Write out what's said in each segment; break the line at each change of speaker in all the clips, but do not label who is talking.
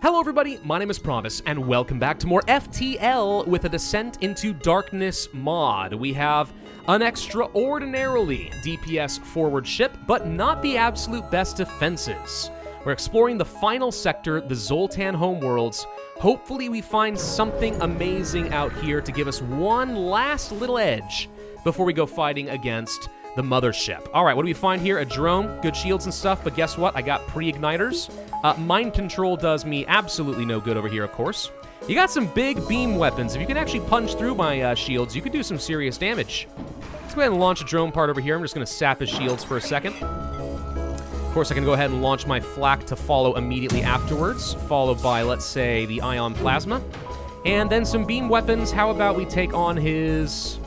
Hello everybody, my name is Pravus, and welcome back to more FTL with a Descent into Darkness mod. We have an extraordinarily DPS forward ship, but not the absolute best defenses. We're exploring the final sector, the Zoltan homeworlds. Hopefully we find something amazing out here to give us one last little edge before we go fighting against the mothership. All right, what do we find here? A drone, good shields and stuff, but guess what? I got pre-igniters. Mind control does me absolutely no good over here, of course. You got some big beam weapons. If you can actually punch through my shields, you could do some serious damage. Let's go ahead and launch a drone part over here. I'm just going to sap his shields for a second. Of course, I can go ahead and launch my flak to follow immediately afterwards, followed by, let's say, the ion plasma. And then some beam weapons. How about we take on his...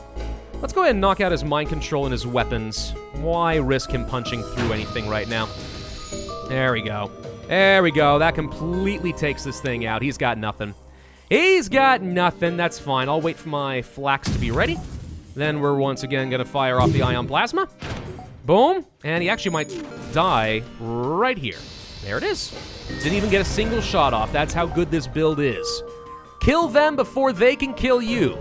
Let's go ahead and knock out his mind control and his weapons. Why risk him punching through anything right now? There we go. There we go. That completely takes this thing out. He's got nothing. He's got nothing. That's fine. I'll wait for my flax to be ready. Then we're once again going to fire off the ion plasma. Boom. And he actually might die right here. There it is. Didn't even get a single shot off. That's how good this build is. Kill them before they can kill you.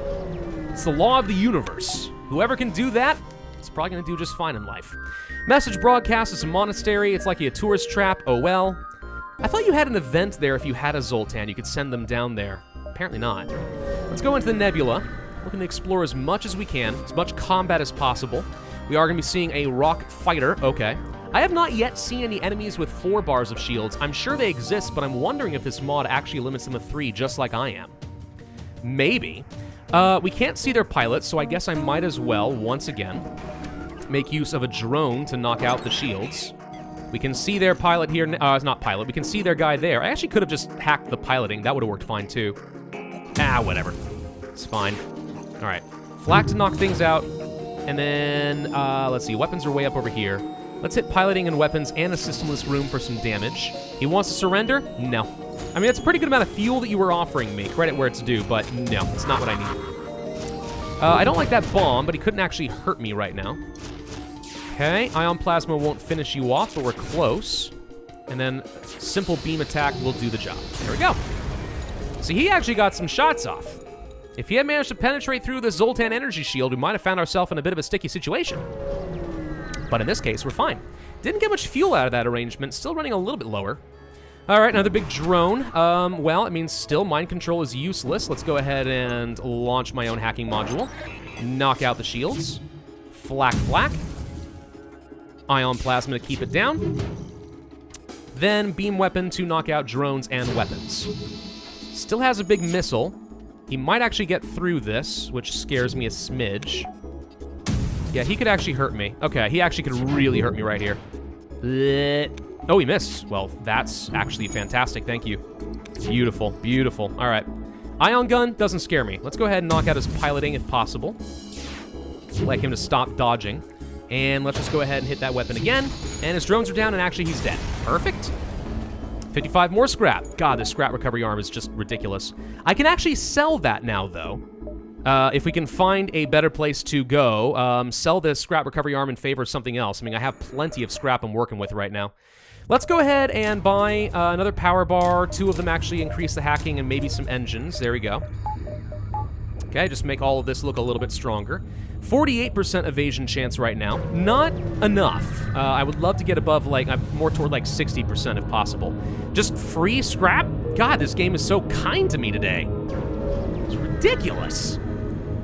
It's the law of the universe. Whoever can do that, is probably going to do just fine in life. Message broadcast is a monastery. It's like a tourist trap. Oh well. I thought you had an event there if you had a Zoltan. You could send them down there. Apparently not. Let's go into the nebula. Looking to explore as much as we can, as much combat as possible. We are going to be seeing a rock fighter. Okay. I have not yet seen any enemies with 4 bars of shields. I'm sure they exist, but I'm wondering if this mod actually limits them to 3, just like I am. Maybe. We can't see their pilots, so I guess I might as well, once again, make use of a drone to knock out the shields. We can see their pilot here. It's not pilot. We can see their guy there. I actually could have just hacked the piloting. That would have worked fine, too. Ah, whatever. It's fine. All right. Flak to knock things out. And then, let's see. Weapons are way up over here. Let's hit piloting and weapons and a systemless room for some damage. He wants to surrender? No. I mean, that's a pretty good amount of fuel that you were offering me. Credit where it's due, but no, it's not what I need. I don't like that bomb, but he couldn't actually hurt me right now. Okay, ion plasma won't finish you off, but we're close. And then simple beam attack will do the job. There we go. So he actually got some shots off. If he had managed to penetrate through the Zoltan energy shield, we might have found ourselves in a bit of a sticky situation. But in this case, we're fine. Didn't get much fuel out of that arrangement. Still running a little bit lower. All right, another big drone. Well, it means still mind control is useless. Let's go ahead and launch my own hacking module. Knock out the shields. Flak, flak. Ion plasma to keep it down. Then beam weapon to knock out drones and weapons. Still has a big missile. He might actually get through this, which scares me a smidge. Yeah, he could actually hurt me. Okay, he actually could really hurt me right here. Oh, he missed. Well, that's actually fantastic. Thank you. Beautiful, beautiful. All right. Ion gun doesn't scare me. Let's go ahead and knock out his piloting if possible. Like him to stop dodging. And let's just go ahead and hit that weapon again. And his drones are down, and actually he's dead. Perfect. 55 more scrap. God, this scrap recovery arm is just ridiculous. I can actually sell that now, though. If we can find a better place to go, sell this scrap recovery arm in favor of something else. I mean, I have plenty of scrap I'm working with right now. Let's go ahead and buy another power bar. 2 of them actually increase the hacking and maybe some engines. There we go. Okay, just make all of this look a little bit stronger. 48% evasion chance right now. Not enough. I would love to get above, like, more toward, like, 60% if possible. Just free scrap? God, this game is so kind to me today. It's ridiculous.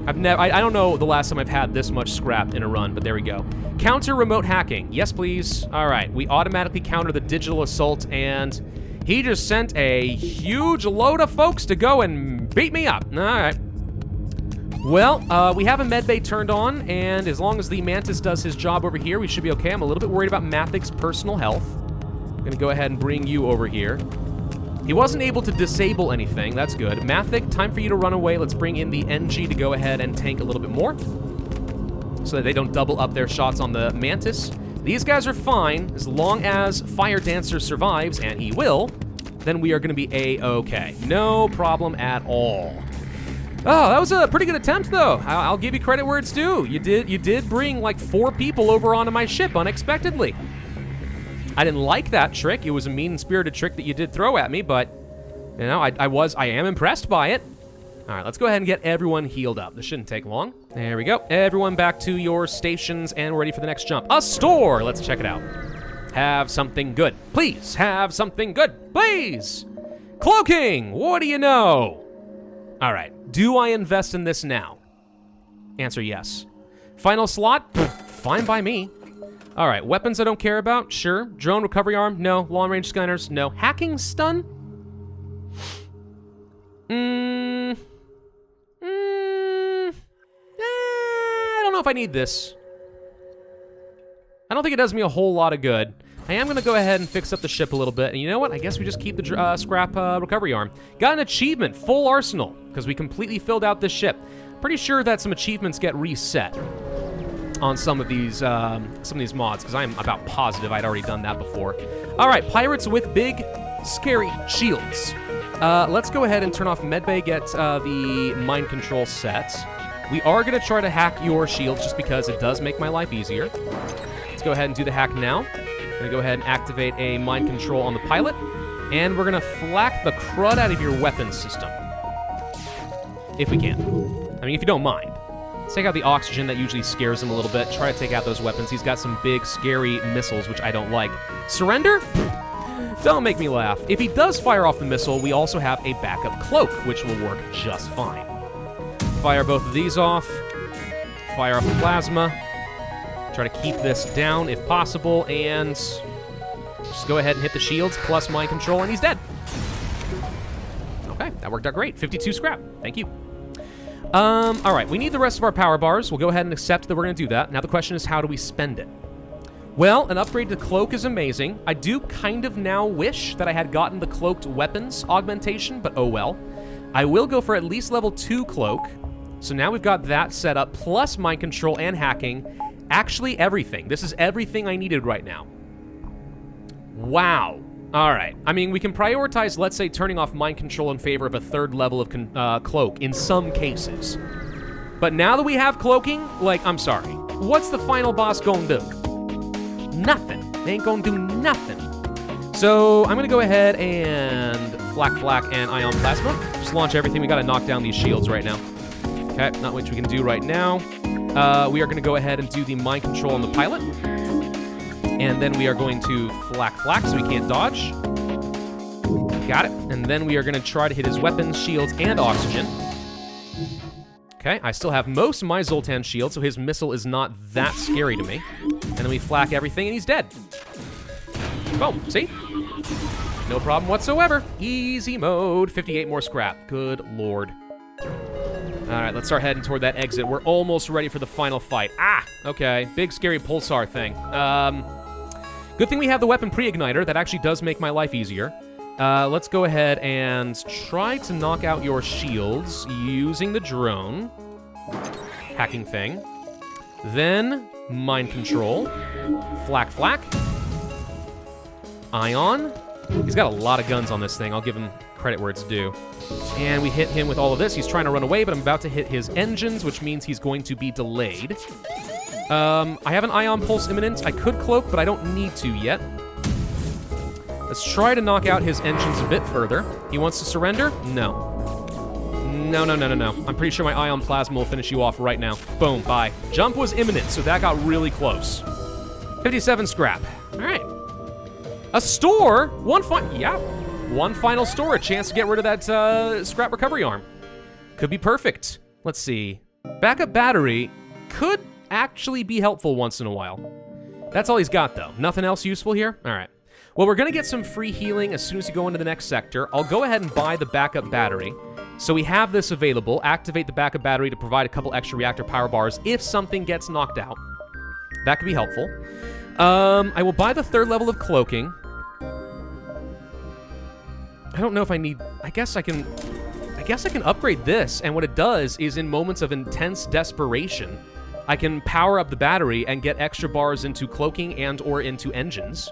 I don't know the last time I've had this much scrap in a run, but there we go. Counter remote hacking. Yes, please. All right, we automatically counter the digital assault, and he just sent a huge load of folks to go and beat me up. All right. Well, we have a medbay turned on, and as long as the Mantis does his job over here, we should be okay. I'm a little bit worried about Mathic's personal health. I'm going to go ahead and bring you over here. He wasn't able to disable anything. That's good. Mathic, time for you to run away. Let's bring in the NG to go ahead and tank a little bit more so that they don't double up their shots on the Mantis. These guys are fine as long as Fire Dancer survives, and he will. Then we are going to be A-okay. No problem at all. Oh, that was a pretty good attempt, though. I'll give you credit where it's due. You did bring like 4 people over onto my ship unexpectedly. I didn't like that trick. It was a mean-spirited trick that you did throw at me, but You know, I am impressed by it. All right, let's go ahead and get everyone healed up. This shouldn't take long. There we go. Everyone back to your stations, and we're ready for the next jump. A store! Let's check it out. Have something good. Please, have something good. Please! Cloaking! What do you know? All right, do I invest in this now? Answer yes. Final slot? Fine by me. All right, weapons I don't care about? Sure. Drone recovery arm? No. Long-range scanners? No. Hacking stun? I don't know if I need this. I don't think it does me a whole lot of good. I am going to go ahead and fix up the ship a little bit. And you know what? I guess we just keep the scrap recovery arm. Got an achievement, full arsenal, because we completely filled out this ship. Pretty sure that some achievements get reset on some of these mods, because I'm about positive I'd already done that before. All right, pirates with big, scary shields. Let's go ahead and turn off medbay, get the mind control set. We are going to try to hack your shields just because it does make my life easier. Let's go ahead and do the hack now. I'm going to go ahead and activate a mind control on the pilot, and we're going to flak the crud out of your weapons system. If we can. I mean, if you don't mind. Let's take out the oxygen that usually scares him a little bit. Try to take out those weapons. He's got some big, scary missiles, which I don't like. Surrender? Don't make me laugh. If he does fire off the missile, we also have a backup cloak, which will work just fine. Fire both of these off. Fire off the plasma. Try to keep this down if possible, and just go ahead and hit the shields plus mind control, and he's dead. Okay, that worked out great. 52 scrap. Thank you. All right, we need the rest of our power bars. We'll go ahead and accept that we're going to do that. Now the question is, how do we spend it? Well, an upgrade to cloak is amazing. I do kind of now wish that I had gotten the cloaked weapons augmentation, but oh well. I will go for at least level 2 cloak. So now we've got that set up, plus mind control and hacking. Actually, everything. This is everything I needed right now. Wow. All right. I mean, we can prioritize, let's say, turning off mind control in favor of a 3rd level of cloak in some cases. But now that we have cloaking, like, I'm sorry. What's the final boss gonna do? Nothing. They ain't gonna do nothing. So I'm gonna go ahead and flak and ion plasma. Just launch everything. We gotta knock down these shields right now. Okay, not which we can do right now. We are gonna go ahead and do the mind control on the pilot. And then we are going to flak so we can't dodge. Got it. And then we are gonna try to hit his weapons, shields, and oxygen. Okay, I still have most of my Zoltan shield, so his missile is not that scary to me. And then we flak everything, and he's dead. Boom, see? No problem whatsoever. Easy mode. 58 more scrap. Good lord. All right, let's start heading toward that exit. We're almost ready for the final fight. Ah, okay. Big, scary pulsar thing. Good thing we have the weapon pre-igniter. That actually does make my life easier. Let's go ahead and try to knock out your shields using the drone. Hacking thing. Then, mind control. Flak. Ion. He's got a lot of guns on this thing. I'll give him credit where it's due. And we hit him with all of this. He's trying to run away, but I'm about to hit his engines, which means he's going to be delayed. I have an ion pulse imminent. I could cloak, but I don't need to yet. Let's try to knock out his engines a bit further. He wants to surrender? No. No. I'm pretty sure my ion plasma will finish you off right now. Boom, bye. Jump was imminent, so that got really close. 57 scrap. All right. A store? One final store. A chance to get rid of that scrap recovery arm. Could be perfect. Let's see. Backup battery could actually be helpful once in a while. That's all he's got, though. Nothing else useful here? All right. Well, we're going to get some free healing as soon as you go into the next sector. I'll go ahead and buy the backup battery. So we have this available. Activate the backup battery to provide a couple extra reactor power bars if something gets knocked out. That could be helpful. I will buy the 3rd level of cloaking. I don't know if I need... I guess I can upgrade this, and what it does is in moments of intense desperation, I can power up the battery and get extra bars into cloaking and or into engines.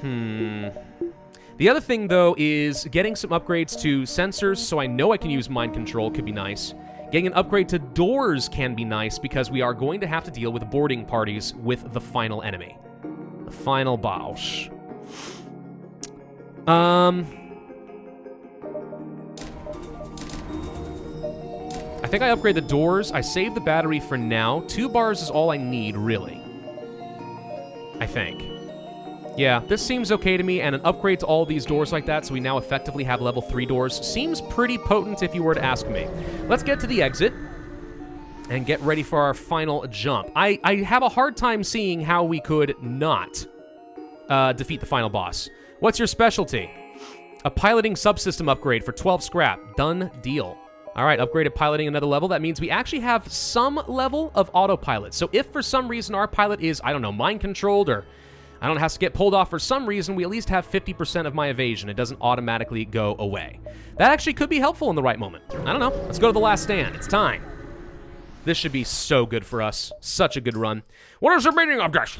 The other thing, though, is getting some upgrades to sensors, so I know I can use mind control could be nice. Getting an upgrade to doors can be nice, because we are going to have to deal with boarding parties with the final enemy. The final boss. I think I upgrade the doors. I save the battery for now. 2 bars is all I need, really. I think. Yeah, this seems okay to me, and an upgrade to all these doors like that, so we now effectively have level 3 doors, seems pretty potent if you were to ask me. Let's get to the exit and get ready for our final jump. I have a hard time seeing how we could not defeat the final boss. What's your specialty? A piloting subsystem upgrade for 12 scrap. Done deal. All right, upgraded piloting another level. That means we actually have some level of autopilot. So if for some reason our pilot is, I don't know, mind-controlled or, I don't know, has to get pulled off for some reason, we at least have 50% of my evasion. It doesn't automatically go away. That actually could be helpful in the right moment. I don't know. Let's go to the last stand. It's time. This should be so good for us. Such a good run. What is the meaning of this?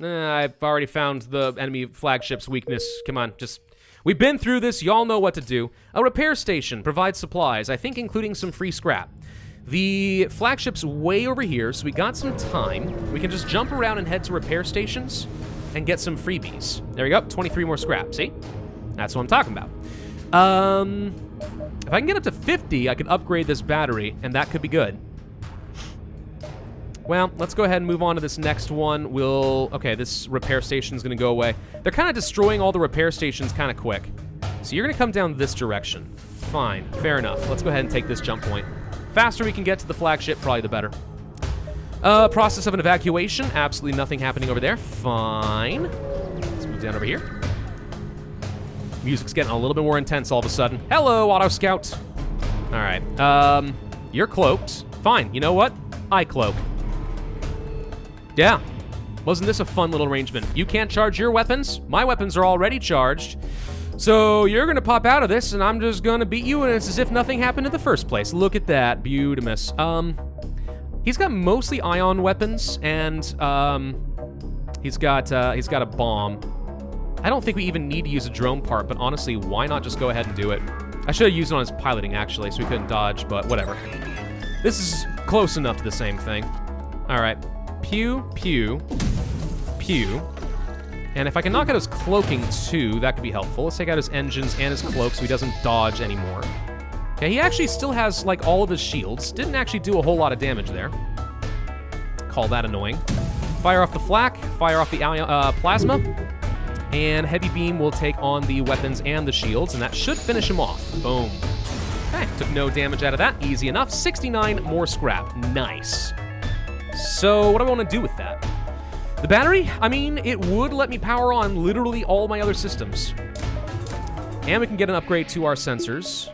I've already found the enemy flagship's weakness. Come on, just... We've been through this, y'all know what to do. A repair station provides supplies, I think including some free scrap. The flagship's way over here, so we got some time. We can just jump around and head to repair stations and get some freebies. There we go, 23 more scrap, see? That's what I'm talking about. If I can get up to 50, I could upgrade this battery, and that could be good. Well, let's go ahead and move on to this next one. Okay, this repair station's gonna go away. They're kind of destroying all the repair stations kind of quick. So you're gonna come down this direction. Fine, fair enough. Let's go ahead and take this jump point. Faster we can get to the flagship, probably the better. Process of an evacuation. Absolutely nothing happening over there. Fine. Let's move down over here. Music's getting a little bit more intense all of a sudden. Hello, Auto Scout. All right. You're cloaked. Fine. You know what? I cloak. Yeah. Wasn't this a fun little arrangement? You can't charge your weapons. My weapons are already charged. So you're going to pop out of this, and I'm just going to beat you, and it's as if nothing happened in the first place. Look at that. Beautimus. He's got mostly ion weapons, and he's got a bomb. I don't think we even need to use a drone part, but honestly, why not just go ahead and do it? I should have used it on his piloting, actually, so we couldn't dodge, but whatever. This is close enough to the same thing. All right. Pew, pew, pew. And if I can knock out his cloaking, too, that could be helpful. Let's take out his engines and his cloak so he doesn't dodge anymore. Okay, he actually still has, like, all of his shields. Didn't actually do a whole lot of damage there. Call that annoying. Fire off the flak, fire off the plasma, and heavy beam will take on the weapons and the shields, and that should finish him off. Boom. Okay, took no damage out of that. Easy enough. 69 more scrap. Nice. So, what do I want to do with that? The battery? I mean, it would let me power on literally all my other systems. And we can get an upgrade to our sensors.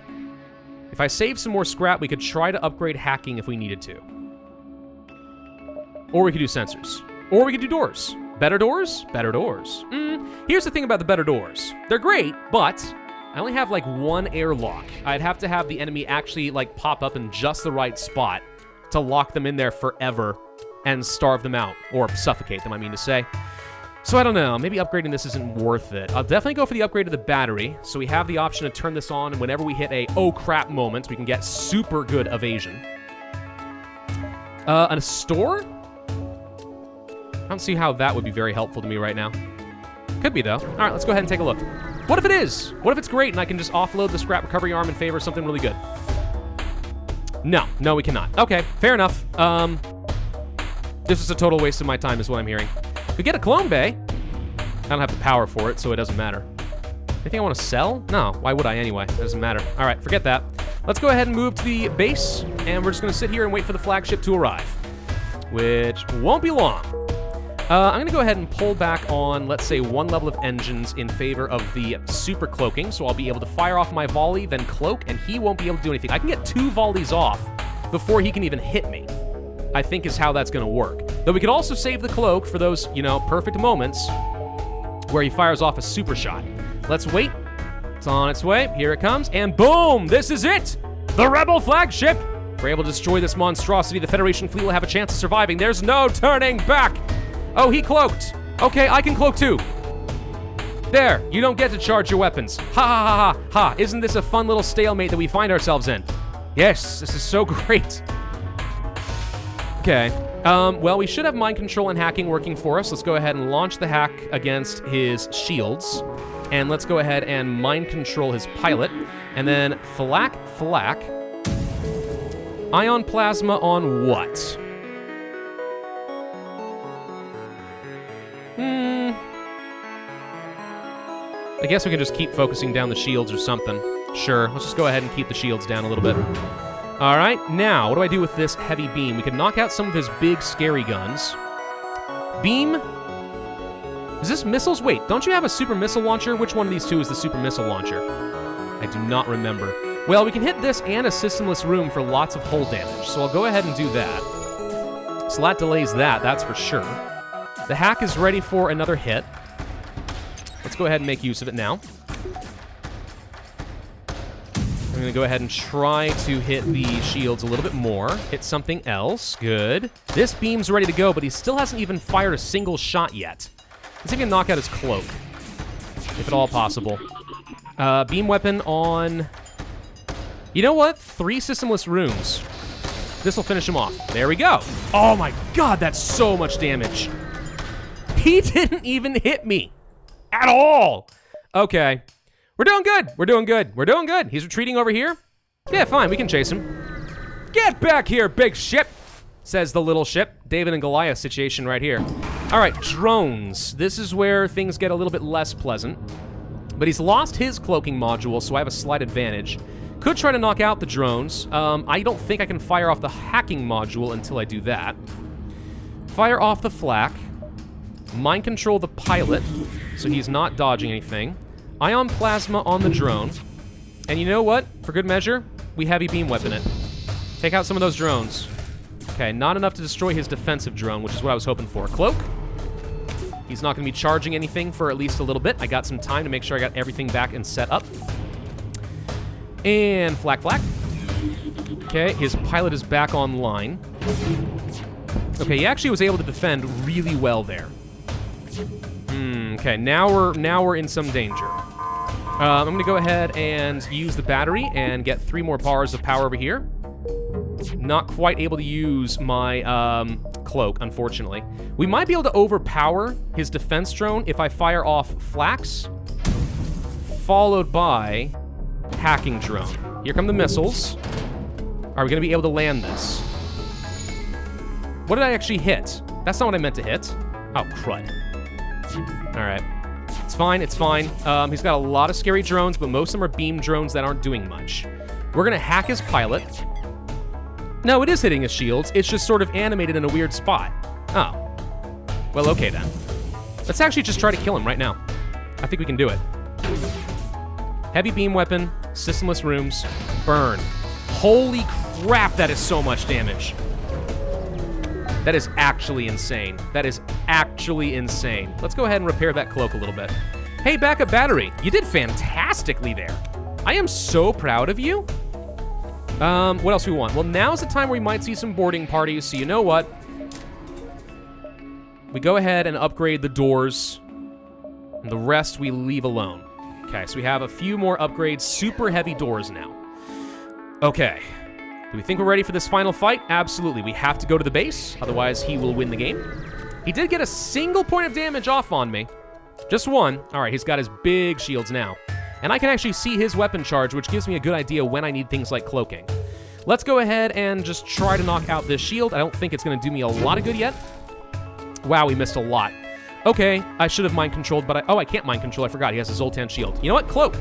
If I save some more scrap, we could try to upgrade hacking if we needed to. Or we could do sensors. Or we could do doors. Better doors? Better doors. Here's the thing about the better doors. They're great, but I only have like one airlock. I'd have to have the enemy actually like pop up in just the right spot to lock them in there forever and starve them out, or suffocate them, I mean to say. So I don't know, maybe upgrading this isn't worth it. I'll definitely go for the upgrade of the battery, so we have the option to turn this on, and whenever we hit a oh crap moment, we can get super good evasion. A store? I don't see how that would be very helpful to me right now. Could be, though. All right, let's go ahead and take a look. What if it is? What if it's great and I can just offload the scrap recovery arm in favor of something really good? No, we cannot. Okay, fair enough. This is a total waste of my time is what I'm hearing. We get a clone bay. I don't have the power for it, so it doesn't matter. Anything I want to sell? No, why would I anyway? It doesn't matter. All right, forget that. Let's go ahead and move to the base, and we're just going to sit here and wait for the flagship to arrive, which won't be long. I'm going to go ahead and pull back on, let's say, one level of engines in favor of the super cloaking, so I'll be able to fire off my volley, then cloak, and he won't be able to do anything. I can get 2 volleys off before he can even hit me, I think is how that's going to work. Though we could also save the cloak for those, you know, perfect moments where he fires off a super shot. Let's wait. It's on its way. Here it comes. And boom! This is it! The Rebel flagship! If we're able to destroy this monstrosity, the Federation fleet will have a chance of surviving. There's no turning back! Oh, he cloaked. Okay, I can cloak too. There, you don't get to charge your weapons. Ha ha ha ha ha. Isn't this a fun little stalemate that we find ourselves in? Yes, this is so great. Okay. Well, we should have mind control and hacking working for us. Let's go ahead and launch the hack against his shields. And let's go ahead and mind control his pilot. And then flak. Ion plasma on what? I guess we can just keep focusing down the shields or something. Sure, let's just go ahead and keep the shields down a little bit. All right, now, what do I do with this heavy beam? We can knock out some of his big, scary guns. Beam? Is this missiles? Wait, don't you have a super missile launcher? Which one of these two is the super missile launcher? I do not remember. Well, we can hit this and a systemless room for lots of hull damage, so I'll go ahead and do that. So that delays that, that's for sure. The hack is ready for another hit. Let's go ahead and make use of it now. I'm going to go ahead and try to hit the shields a little bit more. Hit something else. Good. This beam's ready to go, but he still hasn't even fired a single shot yet. Let's see if we can knock out his cloak, if at all possible. Beam weapon on... You know what? 3 systemless rooms. This will finish him off. There we go. Oh my god, that's so much damage. He didn't even hit me. At all. Okay. We're doing good. We're doing good. We're doing good. He's retreating over here. Yeah, fine. We can chase him. Get back here, big ship, says the little ship. David and Goliath situation right here. All right, drones. This is where things get a little bit less pleasant. But he's lost his cloaking module, so I have a slight advantage. Could try to knock out the drones. I don't think I can fire off the hacking module until I do that. Fire off the flak. Mind control the pilot, so he's not dodging anything. Ion plasma on the drone. And you know what? For good measure, we heavy beam weapon it. Take out some of those drones. Okay, not enough to destroy his defensive drone, which is what I was hoping for. Cloak. He's not going to be charging anything for at least a little bit. I got some time to make sure I got everything back and set up. And flak. Okay, his pilot is back online. Okay, he actually was able to defend really well there. Okay, now we're in some danger. I'm going to go ahead and use the battery and get 3 more bars of power over here. Not quite able to use my cloak, unfortunately. We might be able to overpower his defense drone if I fire off flax, followed by hacking drone. Here come the missiles. Are we going to be able to land this? What did I actually hit? That's not what I meant to hit. Oh, crud. All right. It's fine, it's fine. He's got a lot of scary drones, but most of them are beam drones that aren't doing much. We're going to hack his pilot. No, it is hitting his shields. It's just sort of animated in a weird spot. Oh. Well, okay then. Let's actually just try to kill him right now. I think we can do it. Heavy beam weapon, systemless rooms, burn. Holy crap, that is so much damage. That is actually insane. That is actually insane. Let's go ahead and repair that cloak a little bit. Hey, backup battery. You did fantastically there. I am so proud of you. What else do we want? Well, now's the time where we might see some boarding parties, so you know what? We go ahead and upgrade the doors, and the rest we leave alone. Okay, so we have a few more upgrades. Super heavy doors now. Okay. Do we think we're ready for this final fight? Absolutely. We have to go to the base, otherwise he will win the game. He did get a single point of damage off on me. Just one. All right, he's got his big shields now. And I can actually see his weapon charge, which gives me a good idea when I need things like cloaking. Let's go ahead and just try to knock out this shield. I don't think it's going to do me a lot of good yet. Wow, we missed a lot. Okay, I should have mind controlled, but I can't mind control. I forgot. He has a Zoltan shield. You know what? Cloak.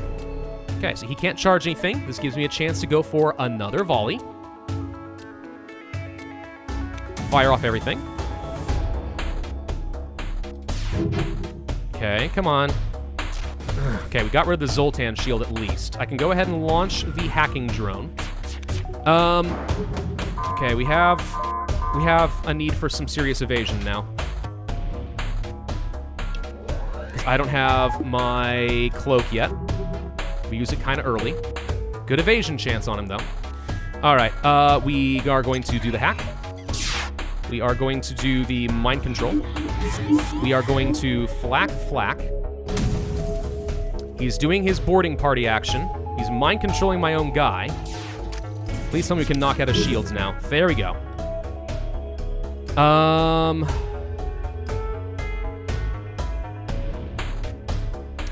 Okay, so he can't charge anything. This gives me a chance to go for another volley. Fire off everything. Okay, come on. Okay, we got rid of the Zoltan shield at least. I can go ahead and launch the hacking drone. Okay, we have a need for some serious evasion now. I don't have my cloak yet. We use it kind of early. Good evasion chance on him, though. All right, we are going to do the hack. We are going to do the mind control. We are going to flak. He's doing his boarding party action. He's mind controlling my own guy. Please tell me we can knock out his shields now. There we go.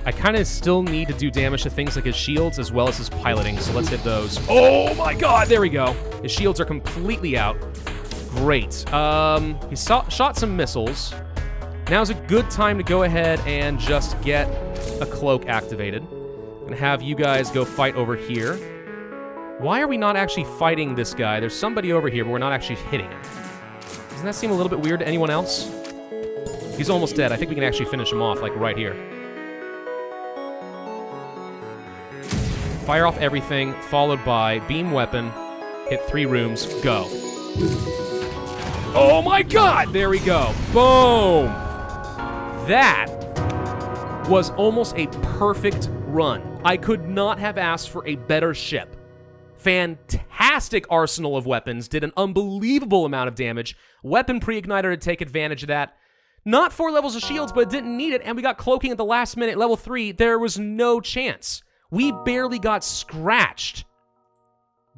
I I kind of still need to do damage to things like his shields as well as his piloting, so let's hit those. Oh my god, there we go. His shields are completely out. Great. He shot some missiles. Now's a good time to go ahead and just get a cloak activated. And have you guys go fight over here. Why are we not actually fighting this guy? There's somebody over here, but we're not actually hitting him. Doesn't that seem a little bit weird to anyone else? He's almost dead. I think we can actually finish him off, like right here. Fire off everything, followed by beam weapon, hit 3 rooms, go. Oh my god! There we go. Boom! That was almost a perfect run. I could not have asked for a better ship. Fantastic arsenal of weapons, did an unbelievable amount of damage. Weapon pre-igniter to take advantage of that. Not 4 levels of shields, but it didn't need it, and we got cloaking at the last minute, level 3. There was no chance. We barely got scratched.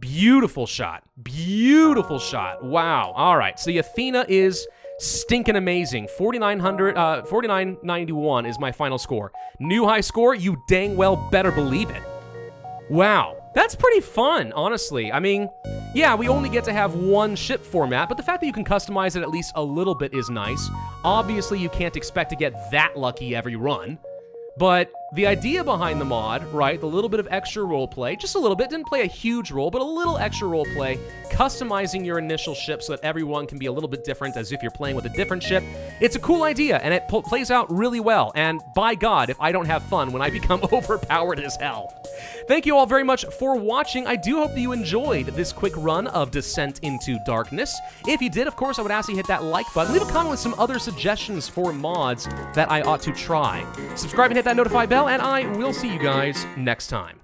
Beautiful shot. Beautiful shot. Wow. All right, so the Athena is stinking amazing. 4991 is my final score. New high score, you dang well better believe it. Wow. That's pretty fun, honestly. I mean, yeah, we only get to have 1 ship format, but the fact that you can customize it at least a little bit is nice. Obviously, you can't expect to get that lucky every run. But the idea behind the mod, right, the little bit of extra roleplay, just a little bit, didn't play a huge role, but a little extra roleplay, customizing your initial ship so that everyone can be a little bit different as if you're playing with a different ship. It's a cool idea, and it plays out really well, and by God, if I don't have fun when I become overpowered as hell. Thank you all very much for watching. I do hope that you enjoyed this quick run of Descent into Darkness. If you did, of course, I would ask you to hit that like button. Leave a comment with some other suggestions for mods that I ought to try. Subscribe and hit that notify bell, and I will see you guys next time.